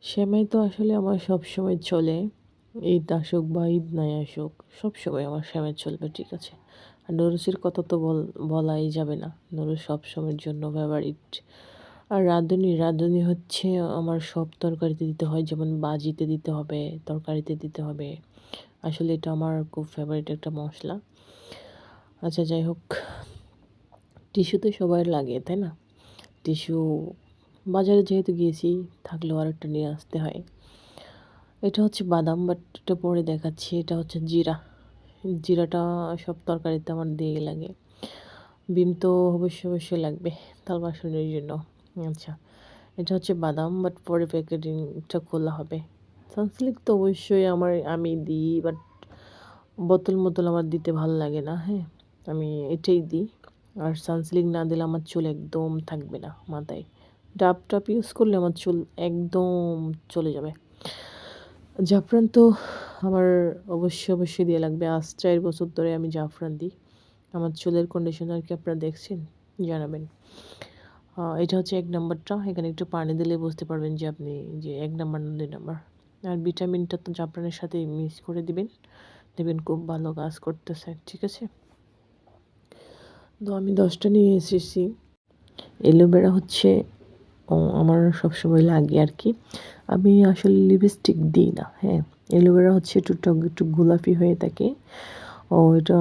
সেমাই তো আসলে আমার সবসময় চলে। ঈদ আসুক বা ঈদ নাই আসুক, সবসময় আমার সেমাই চলবে, ঠিক আছে? আর নুডলসের কথা তো বলাই যাবে না। নুডলস সবসময়ের জন্য ফেভারিট। আর রাঁধুনি হচ্ছে আমার সব তরকারিতে দিতে হয়, যেমন বাজিতে দিতে হবে, তরকারিতে দিতে হবে। আসলে এটা আমার খুব ফেভারিট একটা মসলা। আচ্ছা যাই হোক, টিস্যু তো সবার লাগে, তাই না? টিস্যু বাজারে যেহেতু গিয়েছি, থাকলেও আরেকটা নিয়ে আসতে হয়। এটা হচ্ছে বাদাম, বাট এটা পরে দেখাচ্ছি। এটা হচ্ছে জিরা। জিরাটা সব তরকারিতে আমার দিয়ে লাগে। বিম তো অবশ্যই লাগবে তাল বাসনের জন্য। আচ্ছা, এটা হচ্ছে বাদাম, বাট পরে প্যাকেটিংটা খোলা হবে। সানসিল্ক তো অবশ্যই আমি দিই, বাট বোতল আমার দিতে ভালো লাগে না। হ্যাঁ, আমি এটাই দিই। আর সানসিল্ক না দিলে আমার চুল একদম থাকবে না মাথায়। ডাব ইউজ করলে আমার চুল একদম চলে যাবে। জাফরান তো আমার অবশ্যই দেয়া লাগবে। আজ ৪ বছর ধরে আমি জাফরান দিই। আমার চুলের কন্ডিশনার কি আপনারা দেখছেন? জানাবেন। এটা হচ্ছে ১ নাম্বারটা। এখানে একটু পানি দিলে বুঝতে পারবেন যে আপনি যে ১ নাম্বার না ২ নাম্বার। আর ভিটামিনটা তো জাফরানের সাথে মিক্স করে দিবেন। দেখবেন খুব ভালো কাজ করতেছে। ঠিক আছে? তো আমি ১০ টা নিয়ে এসেছি। অ্যালোভেরা হচ্ছে আমার সবসময় লাগে আরকি। আমি আসলে লিপস্টিক দিই না, হ্যাঁ? অ্যালোভেরা হচ্ছে একটু টক, একটু গোলাপি হয়ে থাকে। এটা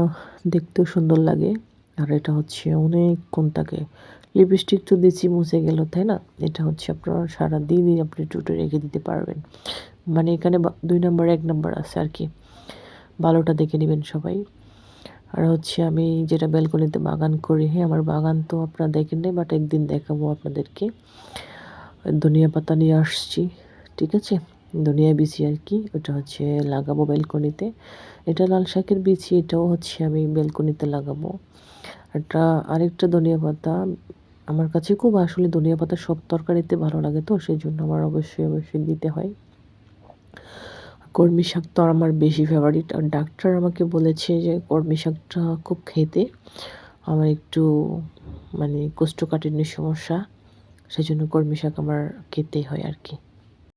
দেখতেও সুন্দর লাগে। আর এটা হচ্ছে অনেকক্ষণ থাকে। লিপস্টিক তো দিচ্ছি মুছে গেল, তাই না? এটা হচ্ছে আপনার সারাদিনই আপনি টুটে রেখে দিতে পারবেন। মানে এখানে ২ নাম্বার ১ নাম্বার আছে আরকি। ভালোটা দেখে নিবেন সবাই। আর হচ্ছে আমি যেটা ব্যালকনিতে বাগান করি, হ্যাঁ? আমার বাগান তো আপনারা দেখেন নাই, বাট একদিন দেখাবো আপনাদেরকে। ধনিয়া পাতা নিয়ে আসছি, ঠিক আছে? ধনিয়া বিচি আরকি। ওটা হচ্ছে লাগাবো ব্যালকনিতে। এটা লাল শাকের বিচি, এটাও হচ্ছে আমি ব্যালকনিতে লাগাবো। এটা আরেকটা ধনিয়া পাতা, আমার কাছে খুব আসলে ধনিয়া পাতা সব তরকারিতে ভালো লাগে, তো সেজন্য আমার অবশ্যই দিতে হয়। কলমি শাক তো আমার বেশি ফেভারিট। আর ডাক্তার আমাকে বলেছে যে কলমি শাকটা খুব খেতে। আমার একটু মানে কোষ্ঠকাঠিন্যের সমস্যা, সেজন্য কলমি শাক আমার খেতেই হয় আরকি।